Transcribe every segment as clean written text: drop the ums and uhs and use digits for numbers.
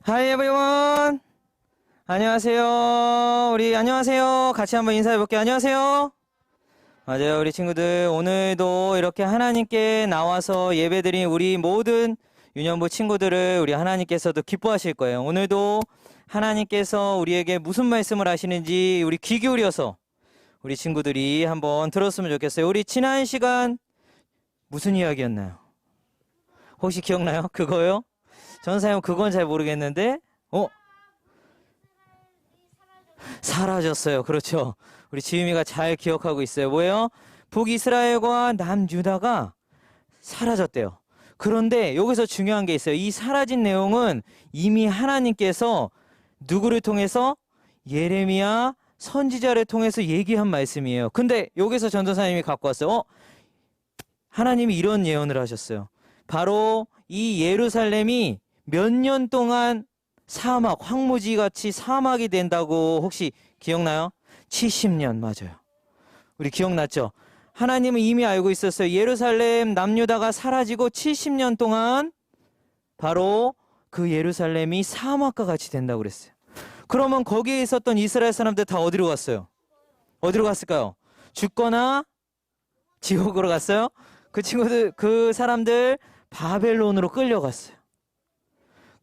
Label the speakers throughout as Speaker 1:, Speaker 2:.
Speaker 1: Hi everyone. 안녕하세요. 안녕하세요. 같이 한번 인사해 볼게요. 안녕하세요. 맞아요. 우리 친구들 오늘도 이렇게 하나님께 나와서 예배드린 우리 모든 유년부 친구들을 우리 하나님께서도 기뻐하실 거예요. 오늘도 하나님께서 우리에게 무슨 말씀을 하시는지 우리 귀 기울여서 우리 친구들이 한번 들었으면 좋겠어요. 우리 지난 시간 무슨 이야기였나요? 혹시 기억나요? 그거요? 전사님 그건 잘 모르겠는데 사라졌어요. 그렇죠. 우리 지음이가 잘 기억하고 있어요. 뭐예요? 북이스라엘과 남유다가 사라졌대요. 그런데 여기서 중요한 게 있어요. 이 사라진 내용은 이미 하나님께서 누구를 통해서? 예레미야 선지자를 통해서 얘기한 말씀이에요. 근데 여기서 전도사님이 갖고 왔어요. 하나님이 이런 예언을 하셨어요. 바로 이 예루살렘이 몇 년 동안 사막, 황무지 같이 사막이 된다고 혹시 기억나요? 70년, 맞아요. 우리 기억났죠? 하나님은 이미 알고 있었어요. 예루살렘 남유다가 사라지고 70년 동안 바로 그 예루살렘이 사막과 같이 된다고 그랬어요. 그러면 거기에 있었던 이스라엘 사람들 다 어디로 갔어요? 어디로 갔을까요? 죽거나 지옥으로 갔어요? 그 사람들 바벨론으로 끌려갔어요.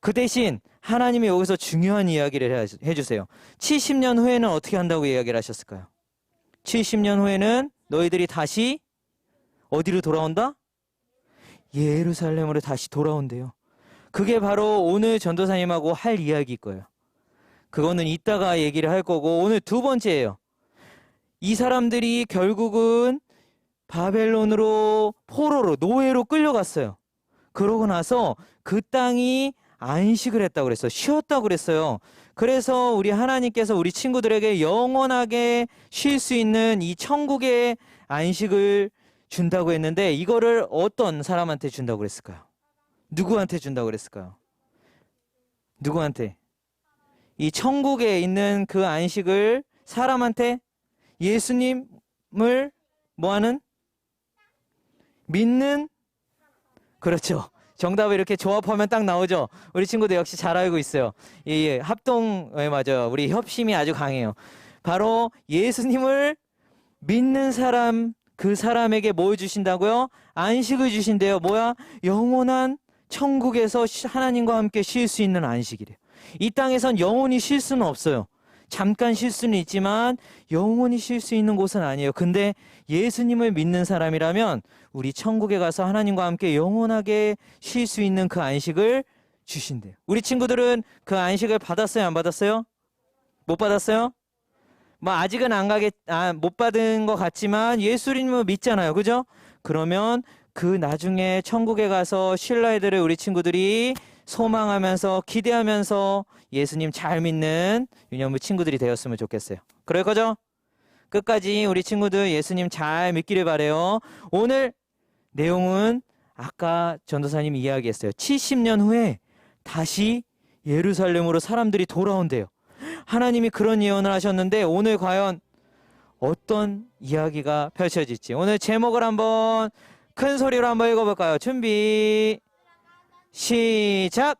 Speaker 1: 그 대신 하나님이 여기서 중요한 이야기를 해주세요. 70년 후에는 어떻게 한다고 이야기를 하셨을까요? 70년 후에는 너희들이 다시 어디로 돌아온다? 예루살렘으로 다시 돌아온대요. 그게 바로 오늘 전도사님하고 할 이야기일 거예요. 그거는 이따가 얘기를 할 거고, 오늘 두 번째예요. 이 사람들이 결국은 바벨론으로 포로로 노예로 끌려갔어요. 그러고 나서 그 땅이 안식을 했다고 그랬어요. 쉬었다고 그랬어요. 그래서 우리 하나님께서 우리 친구들에게 영원하게 쉴 수 있는 이 천국의 안식을 준다고 했는데, 이거를 어떤 사람한테 준다고 그랬을까요? 누구한테 준다고 그랬을까요? 누구한테? 이 천국에 있는 그 안식을 사람한테, 예수님을 뭐하는? 믿는? 그렇죠. 정답을 이렇게 조합하면 딱 나오죠. 우리 친구들 역시 잘 알고 있어요. 이 합동, 맞아요. 우리 협심이 아주 강해요. 바로 예수님을 믿는 사람, 그 사람에게 뭘 주신다고요? 안식을 주신대요. 뭐야? 영원한 천국에서 하나님과 함께 쉴 수 있는 안식이래요. 이 땅에선 영원히 쉴 수는 없어요. 잠깐 쉴 수는 있지만 영원히 쉴 수 있는 곳은 아니에요. 근데 예수님을 믿는 사람이라면 우리 천국에 가서 하나님과 함께 영원하게 쉴 수 있는 그 안식을 주신대요. 우리 친구들은 그 안식을 받았어요? 안 받았어요? 못 받았어요? 뭐 아직은 못 받은 것 같지만 예수님을 믿잖아요. 그죠? 그러면 그 나중에 천국에 가서 쉴 날들을 우리 친구들이 소망하면서 기대하면서 예수님 잘 믿는 유년부 친구들이 되었으면 좋겠어요. 그럴 거죠? 끝까지 우리 친구들 예수님 잘 믿기를 바래요. 오늘 내용은 아까 전도사님이 이야기했어요. 70년 후에 다시 예루살렘으로 사람들이 돌아온대요. 하나님이 그런 예언을 하셨는데 오늘 과연 어떤 이야기가 펼쳐질지, 오늘 제목을 한번 큰 소리로 한번 읽어볼까요? 준비 시작.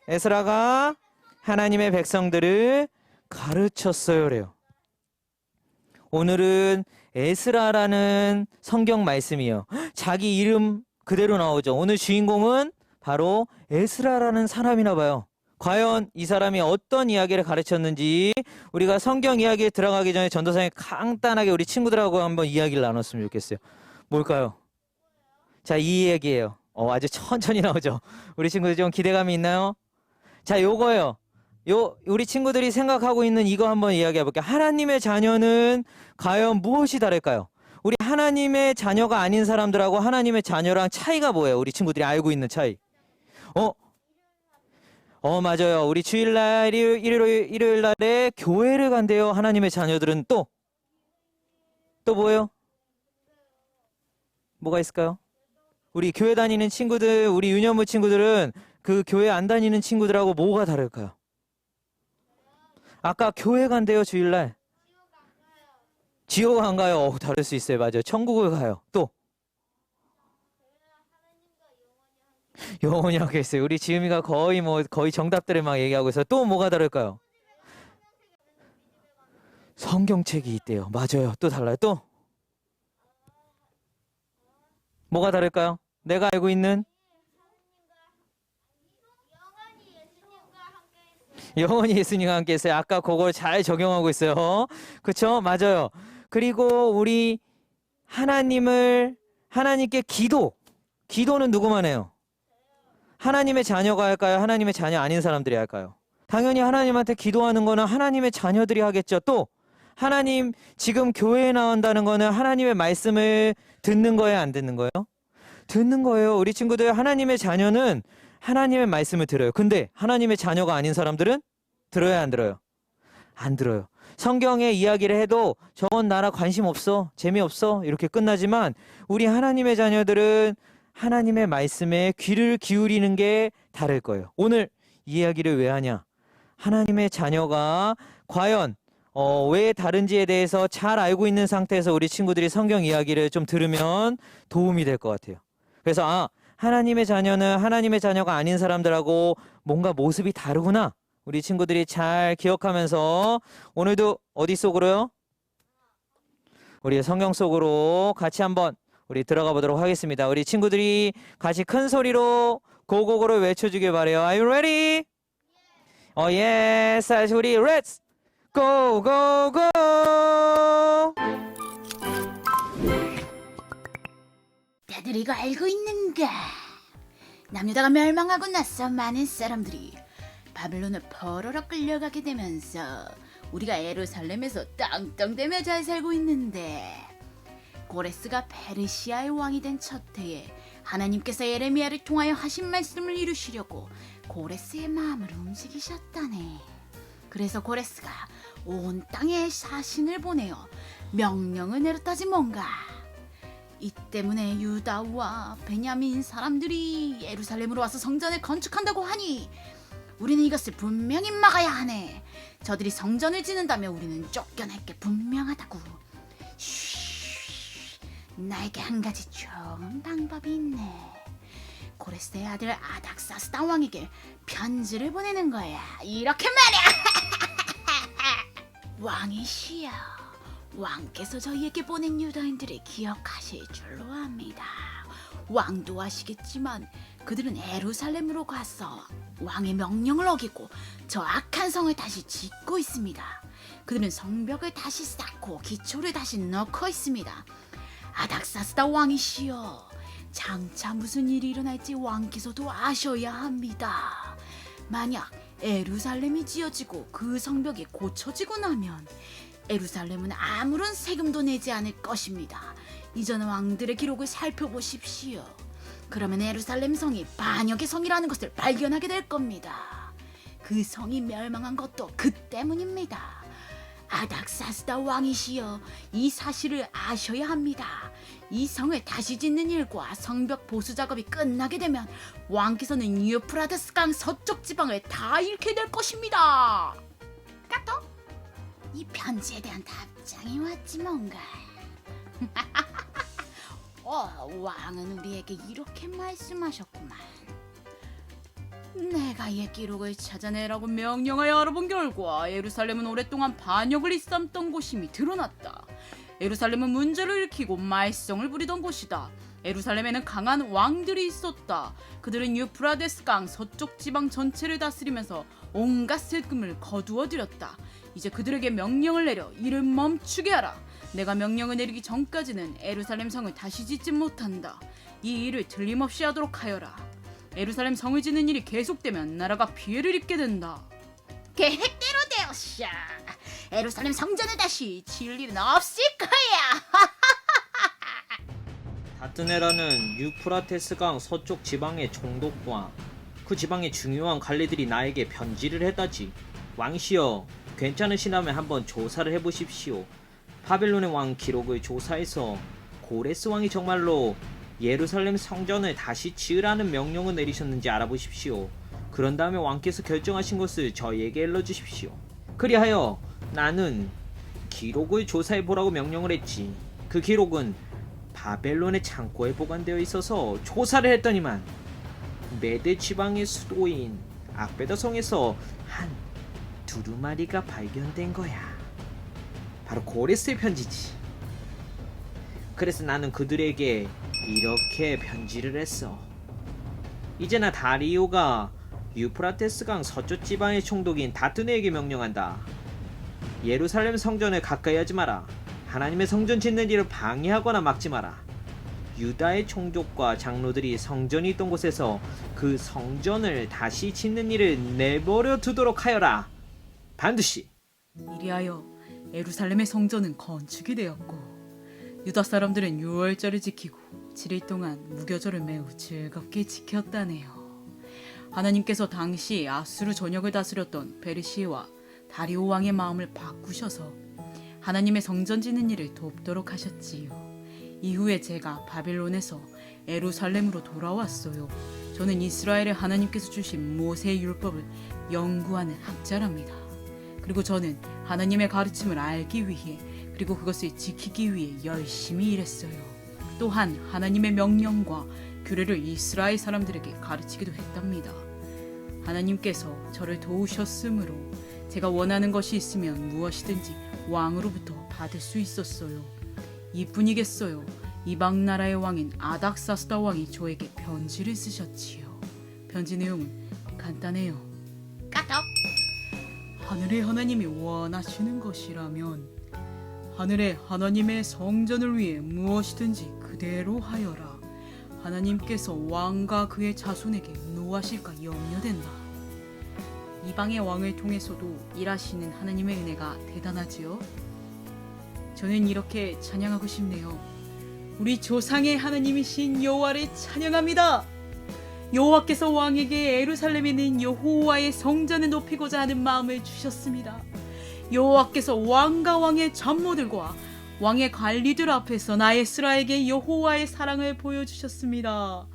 Speaker 1: 에스라가 하나님의 백성들을 가르쳤어요래요. 오늘은 에스라라는 성경 말씀이요. 자기 이름 그대로 나오죠. 오늘 주인공은 바로 에스라라는 사람이나 봐요. 과연 이 사람이 어떤 이야기를 가르쳤는지 우리가 성경 이야기에 들어가기 전에 전도사님 간단하게 우리 친구들하고 한번 이야기를 나눴으면 좋겠어요. 뭘까요? 자, 이 얘기예요. 아주 천천히 나오죠. 우리 친구들 좀 기대감이 있나요? 자, 요거요. 우리 친구들이 생각하고 있는 이거 한번 이야기해 볼게요. 하나님의 자녀는 과연 무엇이 다를까요? 우리 하나님의 자녀가 아닌 사람들하고 하나님의 자녀랑 차이가 뭐예요? 우리 친구들이 알고 있는 차이. 맞아요. 우리 주일날, 일요일 날에 교회를 간대요. 하나님의 자녀들은 또 뭐예요? 뭐가 있을까요? 우리 교회 다니는 친구들, 우리 유년부 친구들은 그 교회 안 다니는 친구들하고 뭐가 다를까요? 아까 교회 간대요, 주일날. 지옥 안 가요. 다를 수 있어요. 맞아요. 천국을 가요. 또 영원히 하겠어요. 우리 지음이가 거의 정답들을 막 얘기하고 있어요. 또 뭐가 다를까요? 성경책이 있대요. 맞아요. 또 달라요. 또 뭐가 다를까요? 내가 알고 있는 영원히 예수님과 함께 있어요. 아까 그걸 잘 적용하고 있어요. 그쵸? 맞아요. 그리고 우리 하나님께 기도는 누구만 해요? 하나님의 자녀가 할까요? 하나님의 자녀 아닌 사람들이 할까요? 당연히 하나님한테 기도하는 거는 하나님의 자녀들이 하겠죠. 또 하나님 지금 교회에 나온다는 거는 하나님의 말씀을 듣는 거예요, 안 듣는 거예요? 듣는 거예요. 우리 친구들 하나님의 자녀는 하나님의 말씀을 들어요. 근데 하나님의 자녀가 아닌 사람들은 들어요, 안 들어요? 안 들어요. 성경의 이야기를 해도 저건 나라 관심 없어, 재미없어 이렇게 끝나지만 우리 하나님의 자녀들은 하나님의 말씀에 귀를 기울이는 게 다를 거예요. 오늘 이 이야기를 왜 하냐? 하나님의 자녀가 과연 왜 다른지에 대해서 잘 알고 있는 상태에서 우리 친구들이 성경 이야기를 좀 들으면 도움이 될 것 같아요. 그래서 하나님의 자녀는 하나님의 자녀가 아닌 사람들하고 뭔가 모습이 다르구나. 우리 친구들이 잘 기억하면서 오늘도 어디 속으로요? 우리 성경 속으로 같이 한번 우리 들어가 보도록 하겠습니다. 우리 친구들이 같이 큰 소리로 고고고를 외쳐주길 바래요. Are you ready? yes. 우리 let's go go go.
Speaker 2: 다들 이거 알고 있는가? 남유다가 멸망하고 나서 많은 사람들이 바벨론을 포로로 끌려가게 되면서 우리가 예루살렘에서 땅땅대며 잘 살고 있는데 고레스가 페르시아의 왕이 된 첫 해에 하나님께서 예레미야를 통하여 하신 말씀을 이루시려고 고레스의 마음을 움직이셨다네. 그래서 고레스가 온 땅에 사신을 보내어 명령을 내렸다지 뭔가. 이 때문에 유다와 베냐민 사람들이 예루살렘으로 와서 성전을 건축한다고 하니 우리는 이것을 분명히 막아야 하네. 저들이 성전을 짓는다면 우리는 쫓겨날 게 분명하다고. 나에게 한 가지 좋은 방법이 있네. 고레스의 아들 아닥사스다 왕에게 편지를 보내는 거야. 이렇게 말이야. 왕이시여, 왕께서 저희에게 보낸 유다인들을 기억하실 줄로 압니다. 왕도 아시겠지만 그들은 예루살렘으로 가서 왕의 명령을 어기고 저 악한 성을 다시 짓고 있습니다. 그들은 성벽을 다시 쌓고 기초를 다시 넣고 있습니다. 아닥사스다 왕이시여, 장차 무슨 일이 일어날지 왕께서도 아셔야 합니다. 만약 예루살렘이 지어지고 그 성벽이 고쳐지고 나면 예루살렘은 아무런 세금도 내지 않을 것입니다. 이전 왕들의 기록을 살펴보십시오. 그러면 예루살렘 성이 반역의 성이라는 것을 발견하게 될 겁니다. 그 성이 멸망한 것도 그 때문입니다. 아닥사스다 왕이시여, 이 사실을 아셔야 합니다. 이 성을 다시 짓는 일과 성벽 보수 작업이 끝나게 되면 왕께서는 유프라테스 강 서쪽 지방을 다 잃게 될 것입니다. 까똑? 이 편지에 대한 답장이 왔지 뭔가. 왕은 우리에게 이렇게 말씀하셨구만. 내가 옛 기록을 찾아내라고 명령하여 알아본 결과 예루살렘은 오랫동안 반역을 일삼던 곳임이 드러났다. 예루살렘은 문제를 일으키고 말썽을 부리던 곳이다. 예루살렘에는 강한 왕들이 있었다. 그들은 유프라데스 강 서쪽 지방 전체를 다스리면서 온갖 세금을 거두어들였다. 이제 그들에게 명령을 내려 이를 멈추게 하라. 내가 명령을 내리기 전까지는 예루살렘 성을 다시 짓지 못한다. 이 일을 틀림없이 하도록 하여라. 예루살렘 성을 짓는 일이 계속되면 나라가 피해를 입게 된다. 계획대로 되었어. 예루살렘 성전을 다시 지을 일은 없을 거야.
Speaker 3: 다트네라는 유프라테스강 서쪽 지방의 총독과 그 지방의 중요한 관리들이 나에게 편지를 했다지. 왕이시여, 괜찮으시다면 한번 조사를 해보십시오. 바벨론의 왕 기록을 조사해서 고레스 왕이 정말로 예루살렘 성전을 다시 지으라는 명령을 내리셨는지 알아보십시오. 그런 다음에 왕께서 결정하신 것을 저희에게 일러주십시오. 그리하여 나는 기록을 조사해보라고 명령을 했지. 그 기록은 바벨론의 창고에 보관되어 있어서 조사를 했더니만 메대 지방의 수도인 악베다성에서 한 두루마리가 발견된 거야. 바로 고레스의 편지지. 그래서 나는 그들에게 이렇게 편지를 했어. 이제나 다리오가 유프라테스강 서쪽 지방의 총독인 다트네에게 명령한다. 예루살렘 성전을 가까이 하지 마라. 하나님의 성전 짓는 일을 방해하거나 막지 마라. 유다의 총독과 장로들이 성전이 있던 곳에서 그 성전을 다시 짓는 일을 내버려 두도록 하여라. 반드시.
Speaker 4: 이리하여 예루살렘의 성전은 건축이 되었고 유다 사람들은 6월절을 지키고 7일 동안 무교절을 매우 즐겁게 지켰다네요. 하나님께서 당시 아수르 전역을 다스렸던 베르시와 다리오 왕의 마음을 바꾸셔서 하나님의 성전 짓는 일을 돕도록 하셨지요. 이후에 제가 바빌론에서 예루살렘으로 돌아왔어요. 저는 이스라엘에 하나님께서 주신 모세의 율법을 연구하는 학자랍니다. 그리고 저는 하나님의 가르침을 알기 위해 그리고 그것을 지키기 위해 열심히 일했어요. 또한 하나님의 명령과 규례를 이스라엘 사람들에게 가르치기도 했답니다. 하나님께서 저를 도우셨으므로 제가 원하는 것이 있으면 무엇이든지 왕으로부터 받을 수 있었어요. 이뿐이겠어요. 이방 나라의 왕인 아닥사스다 왕이 저에게 편지를 쓰셨지요. 편지 내용은 간단해요.
Speaker 2: 까톡.
Speaker 4: 하늘의 하나님이 원하시는 것이라면 하늘의 하나님의 성전을 위해 무엇이든지 그대로 하여라. 하나님께서 왕과 그의 자손에게 노하실까 염려된다. 이방의 왕을 통해서도 일하시는 하나님의 은혜가 대단하지요. 저는 이렇게 찬양하고 싶네요. 우리 조상의 하나님이신 여호와를 찬양합니다. 여호와께서 왕에게 예루살렘에 있는 여호와의 성전을 높이고자 하는 마음을 주셨습니다. 여호와께서 왕과 왕의 전모들과 왕의 관리들 앞에서 나의 스라에게 여호와의 사랑을 보여주셨습니다.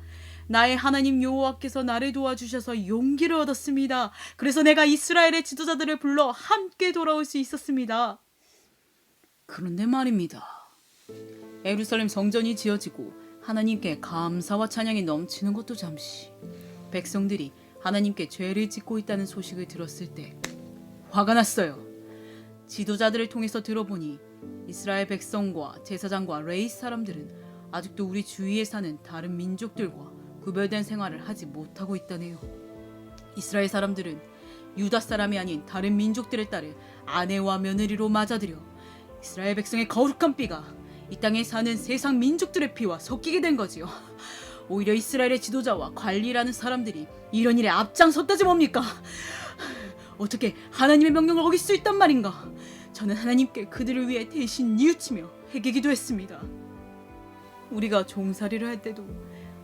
Speaker 4: 나의 하나님 여호와께서 나를 도와주셔서 용기를 얻었습니다. 그래서 내가 이스라엘의 지도자들을 불러 함께 돌아올 수 있었습니다. 그런데 말입니다. 예루살렘 성전이 지어지고 하나님께 감사와 찬양이 넘치는 것도 잠시, 백성들이 하나님께 죄를 짓고 있다는 소식을 들었을 때 화가 났어요. 지도자들을 통해서 들어보니 이스라엘 백성과 제사장과 레위 사람들은 아직도 우리 주위에 사는 다른 민족들과 구별된 생활을 하지 못하고 있다네요. 이스라엘 사람들은 유다 사람이 아닌 다른 민족들을 따르 아내와 며느리로 맞아들여 이스라엘 백성의 거룩한 피가 이 땅에 사는 세상 민족들의 피와 섞이게 된 거지요. 오히려 이스라엘의 지도자와 관리라는 사람들이 이런 일에 앞장섰다지 뭡니까? 어떻게 하나님의 명령을 어길 수 있단 말인가? 저는 하나님께 그들을 위해 대신 뉘우치며 회개기도 했습니다. 우리가 종살이를 할 때도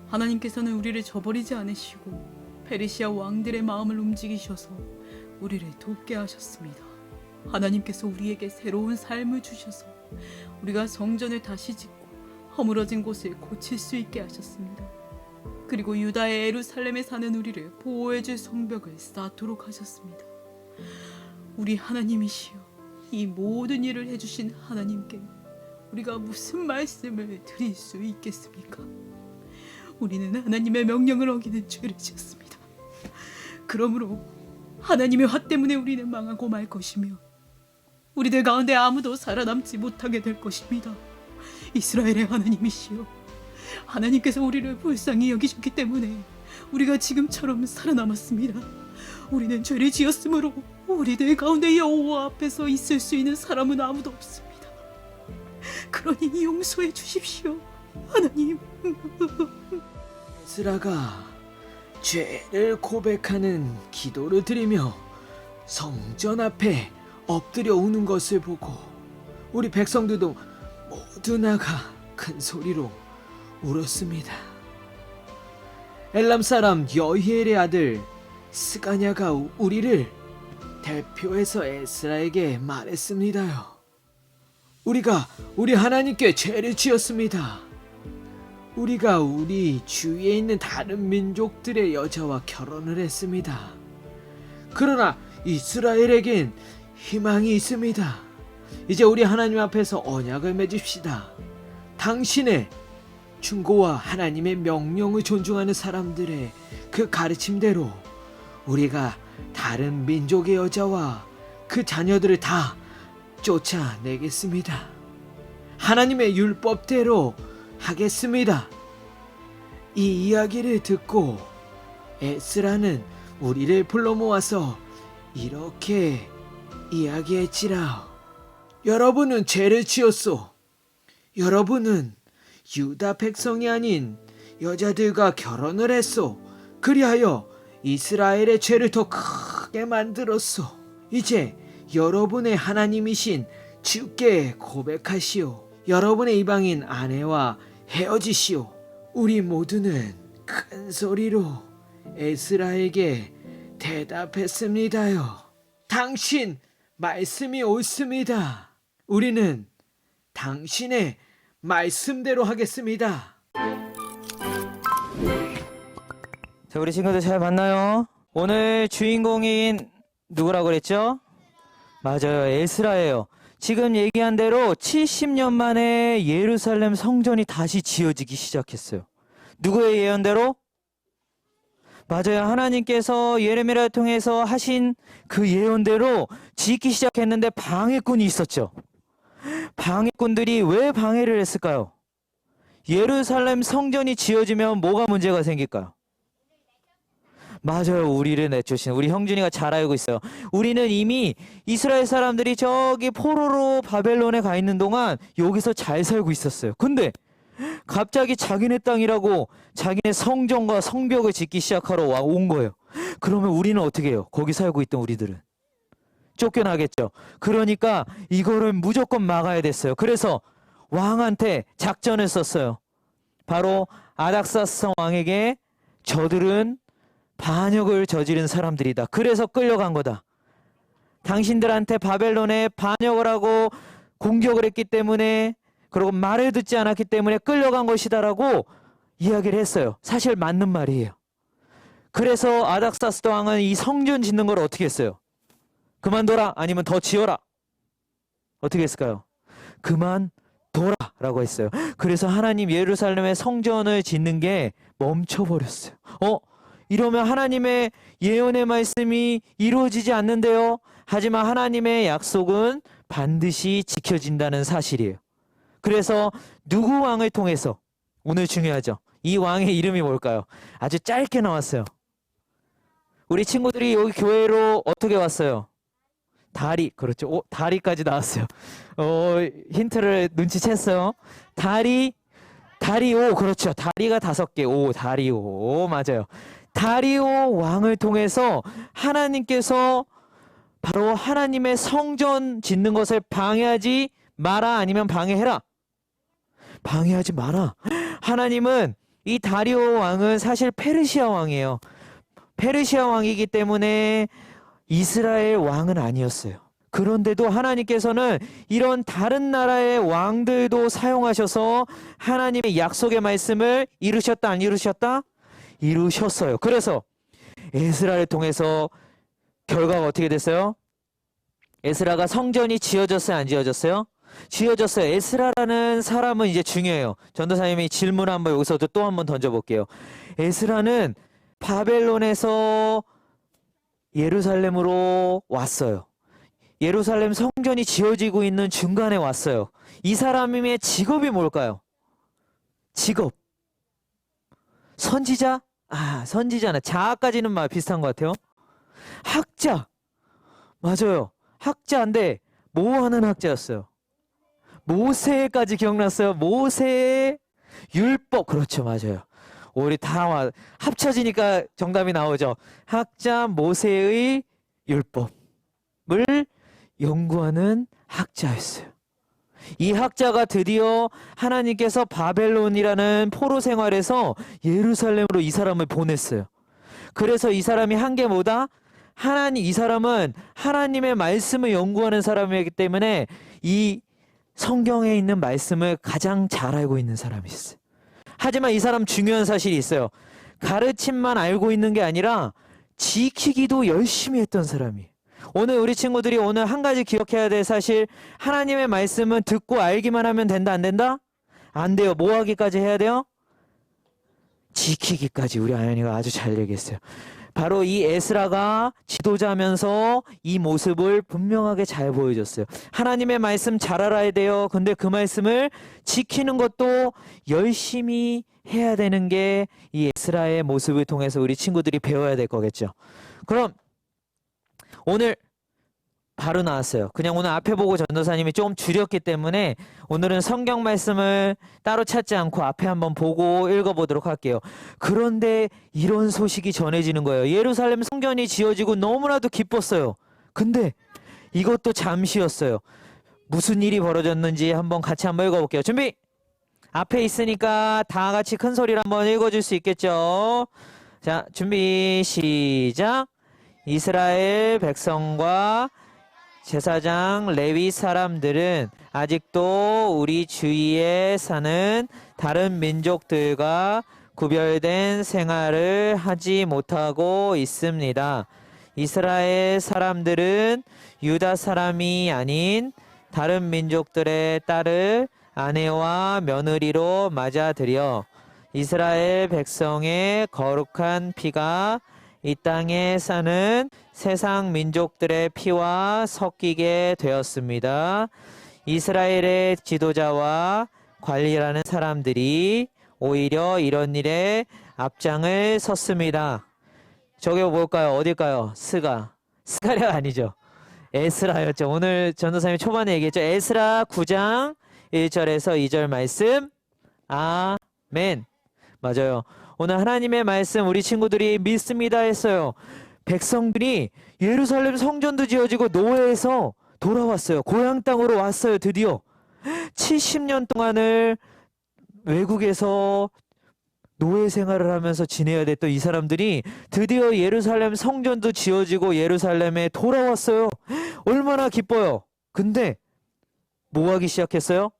Speaker 4: 하나님께서는 우리를 저버리지 않으시고 페르시아 왕들의 마음을 움직이셔서 우리를 돕게 하셨습니다. 하나님께서 우리에게 새로운 삶을 주셔서 우리가 성전을 다시 짓고 허물어진 곳을 고칠 수 있게 하셨습니다. 그리고 유다의 예루살렘에 사는 우리를 보호해줄 성벽을 쌓도록 하셨습니다. 우리 하나님이시여, 이 모든 일을 해주신 하나님께 우리가 무슨 말씀을 드릴 수 있겠습니까? 우리는 하나님의 명령을 어기는 죄를 지었습니다. 그러므로 하나님의 화 때문에 우리는 망하고 말 것이며 우리들 가운데 아무도 살아남지 못하게 될 것입니다. 이스라엘의 하나님이시여, 하나님께서 우리를 불쌍히 여기셨기 때문에 우리가 지금처럼 살아남았습니다. 우리는 죄를 지었으므로 우리들 가운데 여호와 앞에서 있을 수 있는 사람은 아무도 없습니다. 그러니 용서해 주십시오, 하나님.
Speaker 3: 에스라가 죄를 고백하는 기도를 드리며 성전 앞에 엎드려 우는 것을 보고 우리 백성들도 모두 나가 큰 소리로 울었습니다. 엘람 사람 여히엘의 아들 스가냐가 우리를 대표해서 에스라에게 말했습니다요. 우리가 우리 하나님께 죄를 지었습니다. 우리가 우리 주위에 있는 다른 민족들의 여자와 결혼을 했습니다. 그러나 이스라엘에겐 희망이 있습니다. 이제 우리 하나님 앞에서 언약을 맺읍시다. 당신의 충고와 하나님의 명령을 존중하는 사람들의
Speaker 5: 그 가르침대로 우리가 다른 민족의 여자와 그 자녀들을 다 쫓아내겠습니다. 하나님의 율법대로 하겠습니다. 이 이야기를 듣고 에스라는 우리를 불러 모아서 이렇게 이야기했지라. 여러분은 죄를 지었소. 여러분은 유다 백성이 아닌 여자들과 결혼을 했소. 그리하여 이스라엘의 죄를 더 크게 만들었소. 이제 여러분의 하나님이신 주께 고백하시오. 여러분의 이방인 아내와 헤어지시오. 우리 모두는 큰 소리로 에스라에게 대답했습니다요. 당신 말씀이 옳습니다. 우리는 당신의 말씀대로 하겠습니다.
Speaker 1: 자, 우리 친구들 잘 봤나요? 오늘 주인공인 누구라고 그랬죠? 맞아요, 에스라예요. 지금 얘기한 대로 70년 만에 예루살렘 성전이 다시 지어지기 시작했어요. 누구의 예언대로? 맞아요, 하나님께서 예레미야를 통해서 하신 그 예언대로 짓기 시작했는데 방해꾼이 있었죠. 방해꾼들이 왜 방해를 했을까요? 예루살렘 성전이 지어지면 뭐가 문제가 생길까요? 맞아요, 우리를 내쫓으신 우리 형준이가 잘 알고 있어요. 우리는 이미 이스라엘 사람들이 저기 포로로 바벨론에 가 있는 동안 여기서 잘 살고 있었어요. 근데 갑자기 자기네 땅이라고 자기네 성전과 성벽을 짓기 시작하러 온 거예요. 그러면 우리는 어떻게 해요? 거기 살고 있던 우리들은 쫓겨나겠죠. 그러니까 이거를 무조건 막아야 됐어요. 그래서 왕한테 작전을 썼어요. 바로 아닥사스 왕에게 저들은 반역을 저지른 사람들이다. 그래서 끌려간 거다. 당신들한테 바벨론에 반역을 하고 공격을 했기 때문에, 그리고 말을 듣지 않았기 때문에 끌려간 것이다라고 이야기를 했어요. 사실 맞는 말이에요. 그래서 아닥사스 왕은 이 성전 짓는 걸 어떻게 했어요? 그만둬라, 아니면 더 지어라. 어떻게 했을까요? 그만둬라 라고 했어요. 그래서 하나님 예루살렘의 성전을 짓는 게 멈춰버렸어요. 이러면 하나님의 예언의 말씀이 이루어지지 않는데요. 하지만 하나님의 약속은 반드시 지켜진다는 사실이에요. 그래서 누구 왕을 통해서, 오늘 중요하죠. 이 왕의 이름이 뭘까요? 아주 짧게 나왔어요. 우리 친구들이 여기 교회로 어떻게 왔어요? 다리, 그렇죠. 다리까지 나왔어요. 힌트를 눈치챘어요. 다리오, 그렇죠. 다리가 5개. 다리오, 맞아요. 다리오 왕을 통해서 하나님께서 바로 하나님의 성전 짓는 것을 방해하지 마라, 아니면 방해해라. 방해하지 마라. 하나님은 이 다리오 왕은 사실 페르시아 왕이에요. 페르시아 왕이기 때문에 이스라엘 왕은 아니었어요. 그런데도 하나님께서는 이런 다른 나라의 왕들도 사용하셔서 하나님의 약속의 말씀을 이루셨다, 안 이루셨다? 이루셨어요. 그래서 에스라를 통해서 결과가 어떻게 됐어요? 에스라가 성전이 지어졌어요, 안 지어졌어요? 지어졌어요. 에스라라는 사람은 이제 중요해요. 전도사님이 질문을 한번 여기서 또 한번 던져볼게요. 에스라는 바벨론에서 예루살렘으로 왔어요. 예루살렘 성전이 지어지고 있는 중간에 왔어요. 이 사람의 직업이 뭘까요? 직업. 선지자? 선지자는 자아까지는 말 비슷한 것 같아요. 학자. 맞아요. 학자인데 뭐 하는 학자였어요? 모세까지 기억났어요. 모세의 율법. 그렇죠. 맞아요. 우리 다 합쳐지니까 정답이 나오죠. 학자 모세의 율법을 연구하는 학자였어요. 이 학자가 드디어 하나님께서 바벨론이라는 포로 생활에서 예루살렘으로 이 사람을 보냈어요. 그래서 이 사람이 한 게 뭐다? 이 사람은 하나님의 말씀을 연구하는 사람이기 때문에 이 성경에 있는 말씀을 가장 잘 알고 있는 사람이었어요. 하지만 이 사람 중요한 사실이 있어요. 가르침만 알고 있는 게 아니라 지키기도 열심히 했던 사람이에요. 오늘 우리 친구들이 오늘 한 가지 기억해야 될 사실, 하나님의 말씀은 듣고 알기만 하면 된다, 안 된다? 안 돼요. 뭐 하기까지 해야 돼요? 지키기까지 우리 아연이가 아주 잘 얘기했어요. 바로 이 에스라가 지도자면서 이 모습을 분명하게 잘 보여줬어요. 하나님의 말씀 잘 알아야 돼요. 근데 그 말씀을 지키는 것도 열심히 해야 되는 게 이 에스라의 모습을 통해서 우리 친구들이 배워야 될 거겠죠. 그럼 오늘 바로 나왔어요. 그냥 오늘 앞에 보고 전도사님이 좀 줄였기 때문에 오늘은 성경 말씀을 따로 찾지 않고 앞에 한번 보고 읽어보도록 할게요. 그런데 이런 소식이 전해지는 거예요. 예루살렘 성전이 지어지고 너무나도 기뻤어요. 근데 이것도 잠시였어요. 무슨 일이 벌어졌는지 같이 한번 읽어볼게요. 준비! 앞에 있으니까 다 같이 큰 소리로 한번 읽어줄 수 있겠죠? 자, 준비, 시작! 이스라엘 백성과 제사장 레위 사람들은 아직도 우리 주위에 사는 다른 민족들과 구별된 생활을 하지 못하고 있습니다. 이스라엘 사람들은 유다 사람이 아닌 다른 민족들의 딸을 아내와 며느리로 맞아들여 이스라엘 백성의 거룩한 피가 이 땅에 사는 세상 민족들의 피와 섞이게 되었습니다. 이스라엘의 지도자와 관리라는 사람들이 오히려 이런 일에 앞장을 섰습니다. 저게 뭘까요? 어딜까요? 스가랴가 아니죠. 에스라였죠. 오늘 전도사님이 초반에 얘기했죠. 에스라 9장 1절에서 2절 말씀. 아멘. 맞아요. 오늘 하나님의 말씀 우리 친구들이 믿습니다 했어요. 백성들이 예루살렘 성전도 지어지고 노예에서 돌아왔어요. 고향 땅으로 왔어요. 드디어 70년 동안을 외국에서 노예 생활을 하면서 지내야 됐던 이 사람들이 드디어 예루살렘 성전도 지어지고 예루살렘에 돌아왔어요. 얼마나 기뻐요. 근데 뭐 하기 시작했어요?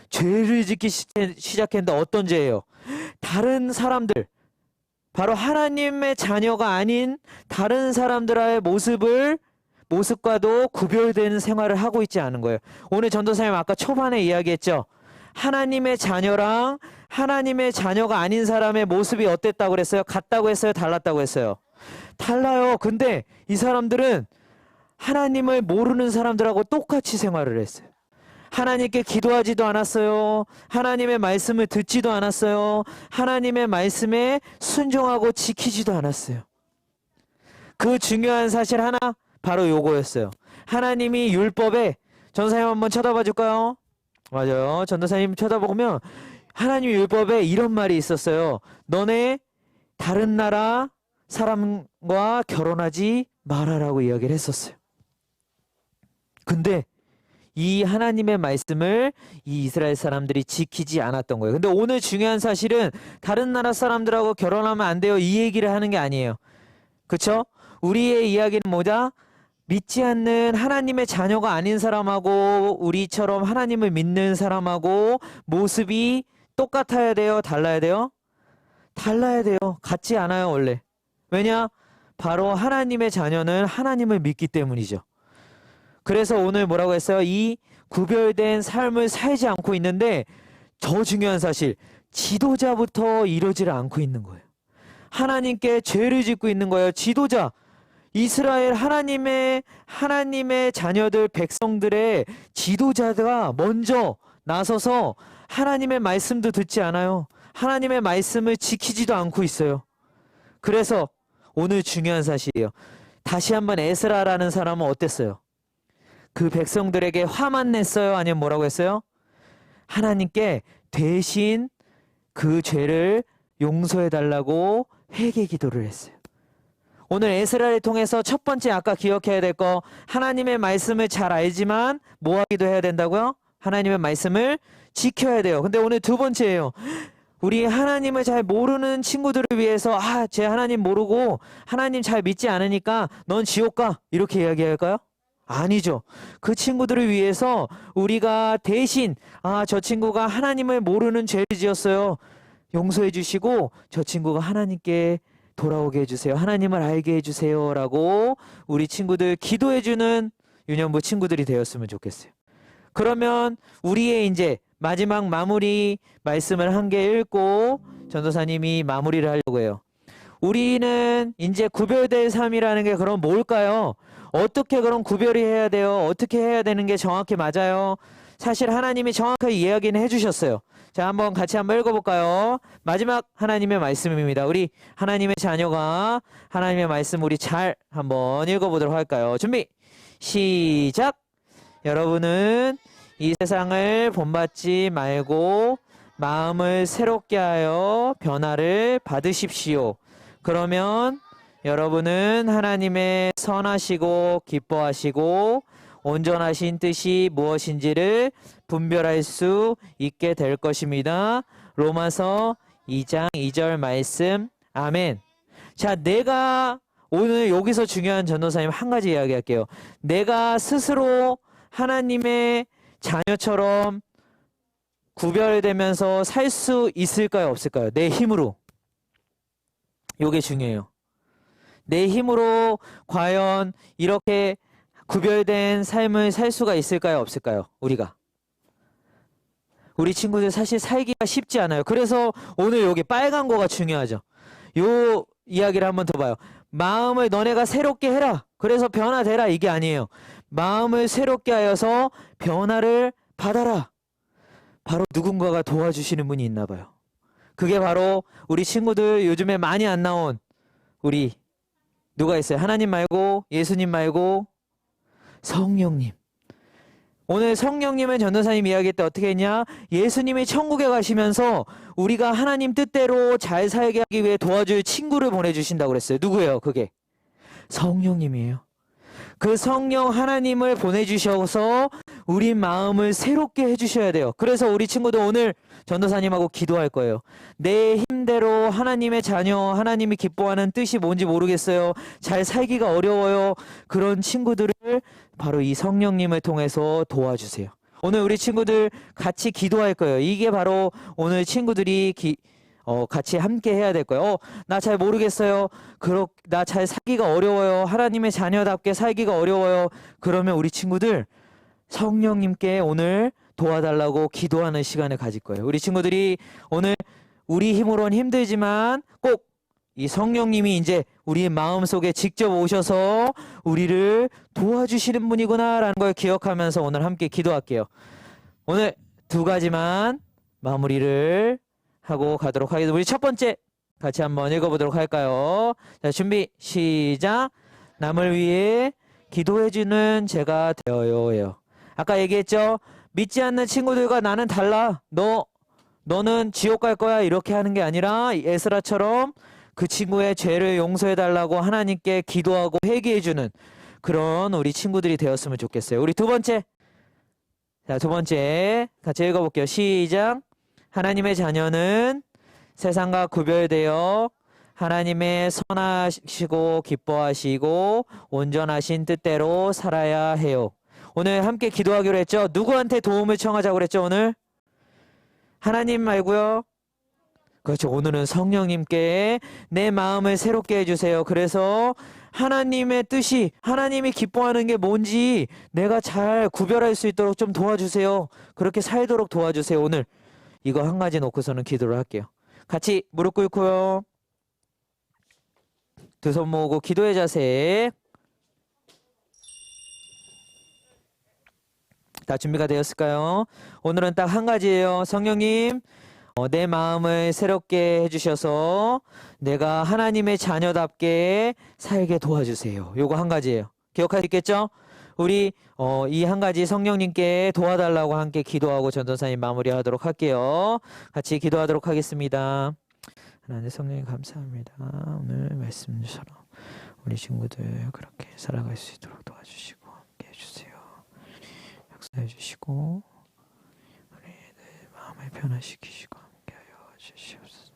Speaker 1: 죄를 짓기 시작했는데 어떤 죄예요? 다른 사람들, 바로 하나님의 자녀가 아닌 다른 사람들의 모습과도 구별되는 생활을 하고 있지 않은 거예요. 오늘 전도사님 아까 초반에 이야기했죠. 하나님의 자녀랑 하나님의 자녀가 아닌 사람의 모습이 어땠다고 그랬어요? 같다고 했어요? 달랐다고 했어요? 달라요. 근데 이 사람들은 하나님을 모르는 사람들하고 똑같이 생활을 했어요. 하나님께 기도하지도 않았어요. 하나님의 말씀을 듣지도 않았어요. 하나님의 말씀에 순종하고 지키지도 않았어요. 그 중요한 사실 하나 바로 요거였어요. 하나님이 율법에, 전도사님 한번 쳐다봐 줄까요? 맞아요. 전도사님 쳐다보면 하나님 율법에 이런 말이 있었어요. 너네 다른 나라 사람과 결혼하지 말아라고 이야기를 했었어요. 근데 이 하나님의 말씀을 이 이스라엘 사람들이 지키지 않았던 거예요. 근데 오늘 중요한 사실은 다른 나라 사람들하고 결혼하면 안 돼요. 이 얘기를 하는 게 아니에요. 그렇죠? 우리의 이야기는 뭐다? 믿지 않는 하나님의 자녀가 아닌 사람하고 우리처럼 하나님을 믿는 사람하고 모습이 똑같아야 돼요? 달라야 돼요? 달라야 돼요. 같지 않아요, 원래. 왜냐? 바로 하나님의 자녀는 하나님을 믿기 때문이죠. 그래서 오늘 뭐라고 했어요? 이 구별된 삶을 살지 않고 있는데 더 중요한 사실, 지도자부터 이러지를 않고 있는 거예요. 하나님께 죄를 짓고 있는 거예요. 지도자, 이스라엘 하나님의 자녀들, 백성들의 지도자가 먼저 나서서 하나님의 말씀도 듣지 않아요. 하나님의 말씀을 지키지도 않고 있어요. 그래서 오늘 중요한 사실이에요. 다시 한번 에스라라는 사람은 어땠어요? 그 백성들에게 화만 냈어요? 아니면 뭐라고 했어요? 하나님께 대신 그 죄를 용서해달라고 회개 기도를 했어요. 오늘 에스라를 통해서 첫 번째 아까 기억해야 될 거, 하나님의 말씀을 잘 알지만 뭐 하기도 해야 된다고요? 하나님의 말씀을 지켜야 돼요. 근데 오늘 두 번째예요. 우리 하나님을 잘 모르는 친구들을 위해서 쟤 하나님 모르고 하나님 잘 믿지 않으니까 넌 지옥 가, 이렇게 이야기할까요? 아니죠. 그 친구들을 위해서 우리가 대신 저 친구가 하나님을 모르는 죄를 지었어요. 용서해 주시고 저 친구가 하나님께 돌아오게 해주세요. 하나님을 알게 해주세요. 라고 우리 친구들 기도해주는 유년부 친구들이 되었으면 좋겠어요. 그러면 우리의 이제 마지막 마무리 말씀을 한 개 읽고 전도사님이 마무리를 하려고 해요. 우리는 이제 구별될 삶이라는 게 그럼 뭘까요? 어떻게 그럼 구별이 해야 돼요? 어떻게 해야 되는 게 정확히 맞아요? 사실 하나님이 정확하게 이야기는 해주셨어요. 자, 같이 한번 읽어볼까요? 마지막 하나님의 말씀입니다. 우리 하나님의 자녀가 하나님의 말씀 우리 잘 한번 읽어보도록 할까요? 준비, 시작! 여러분은 이 세상을 본받지 말고 마음을 새롭게 하여 변화를 받으십시오. 그러면 여러분은 하나님의 선하시고 기뻐하시고 온전하신 뜻이 무엇인지를 분별할 수 있게 될 것입니다. 로마서 2장 2절 말씀. 아멘. 자, 내가 오늘 여기서 중요한 전도사님 한 가지 이야기할게요. 내가 스스로 하나님의 자녀처럼 구별되면서 살 수 있을까요, 없을까요? 내 힘으로. 요게 중요해요. 내 힘으로 과연 이렇게 구별된 삶을 살 수가 있을까요, 없을까요? 우리 친구들 사실 살기가 쉽지 않아요. 그래서 오늘 여기 빨간 거가 중요하죠. 요 이야기를 한번 더 봐요. 마음을 너네가 새롭게 해라. 그래서 변화되라. 이게 아니에요. 마음을 새롭게 하여서 변화를 받아라. 바로 누군가가 도와주시는 분이 있나 봐요. 그게 바로 우리 친구들 요즘에 많이 안 나온 우리 누가 있어요? 하나님 말고, 예수님 말고 성령님. 오늘 성령님을 전도사님 이야기할 때 어떻게 했냐? 예수님이 천국에 가시면서 우리가 하나님 뜻대로 잘 살게 하기 위해 도와줄 친구를 보내주신다고 그랬어요. 누구예요? 그게 성령님이에요. 그 성령 하나님을 보내주셔서 우리 마음을 새롭게 해주셔야 돼요. 그래서 우리 친구들 오늘 전도사님하고 기도할 거예요. 내 힘대로 하나님의 자녀, 하나님이 기뻐하는 뜻이 뭔지 모르겠어요. 잘 살기가 어려워요. 그런 친구들을 바로 이 성령님을 통해서 도와주세요. 오늘 우리 친구들 같이 기도할 거예요. 이게 바로 오늘 친구들이 같이 함께 해야 될 거예요. 나 잘 모르겠어요. 나 잘 살기가 어려워요. 하나님의 자녀답게 살기가 어려워요. 그러면 우리 친구들 성령님께 오늘 도와달라고 기도하는 시간을 가질 거예요. 우리 친구들이 오늘 우리 힘으로는 힘들지만 꼭 이 성령님이 이제 우리 마음속에 직접 오셔서 우리를 도와주시는 분이구나라는 걸 기억하면서 오늘 함께 기도할게요. 오늘 2가지만 마무리를 하고 가도록 하겠습니다. 우리 첫 번째 같이 한번 읽어보도록 할까요? 자, 준비 시작. 남을 위해 기도해주는 제가 되어요예요. 아까 얘기했죠? 믿지 않는 친구들과 나는 달라. 너는 지옥 갈 거야. 이렇게 하는 게 아니라 에스라처럼 그 친구의 죄를 용서해달라고 하나님께 기도하고 회개해주는 그런 우리 친구들이 되었으면 좋겠어요. 우리 두 번째. 자, 두 번째 같이 읽어볼게요. 시작. 하나님의 자녀는 세상과 구별되어 하나님의 선하시고 기뻐하시고 온전하신 뜻대로 살아야 해요. 오늘 함께 기도하기로 했죠? 누구한테 도움을 청하자고 그랬죠, 오늘? 하나님 말고요. 그렇죠. 오늘은 성령님께 내 마음을 새롭게 해주세요. 그래서 하나님의 뜻이, 하나님이 기뻐하는 게 뭔지 내가 잘 구별할 수 있도록 좀 도와주세요. 그렇게 살도록 도와주세요. 오늘 이거 한 가지 놓고서는 기도를 할게요. 같이 무릎 꿇고요. 두 손 모으고 기도의 자세. 다 준비가 되었을까요? 오늘은 딱 한 가지예요. 성령님, 내 마음을 새롭게 해주셔서 내가 하나님의 자녀답게 살게 도와주세요. 요거 한 가지예요. 기억할 수 있겠죠? 우리 이 한 가지 성령님께 도와달라고 함께 기도하고 전도사님 마무리하도록 할게요. 같이 기도하도록 하겠습니다. 하나님 성령님 감사합니다. 오늘 말씀처럼 우리 친구들 그렇게 살아갈 수 있도록 도와주시고 함께 해주세요. 역사해 주시고 우리들 마음을 변화시키시고 함께하여 주시옵소서.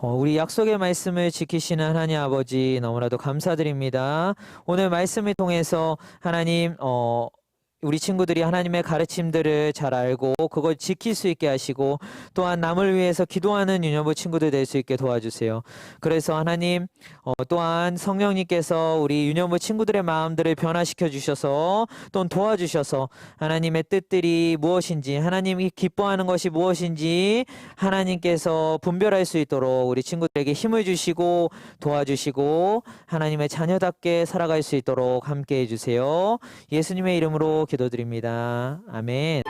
Speaker 1: 우리 약속의 말씀을 지키시는 하나님 아버지 너무나도 감사드립니다. 오늘 말씀을 통해서 하나님 우리 친구들이 하나님의 가르침들을 잘 알고 그걸 지킬 수 있게 하시고 또한 남을 위해서 기도하는 유년부 친구들 될 수 있게 도와주세요. 그래서 하나님 또한 성령님께서 우리 유년부 친구들의 마음들을 변화시켜 주셔서 또는 도와주셔서 하나님의 뜻들이 무엇인지 하나님이 기뻐하는 것이 무엇인지 하나님께서 분별할 수 있도록 우리 친구들에게 힘을 주시고 도와주시고 하나님의 자녀답게 살아갈 수 있도록 함께 해주세요. 예수님의 이름으로 기도드립니다. 아멘.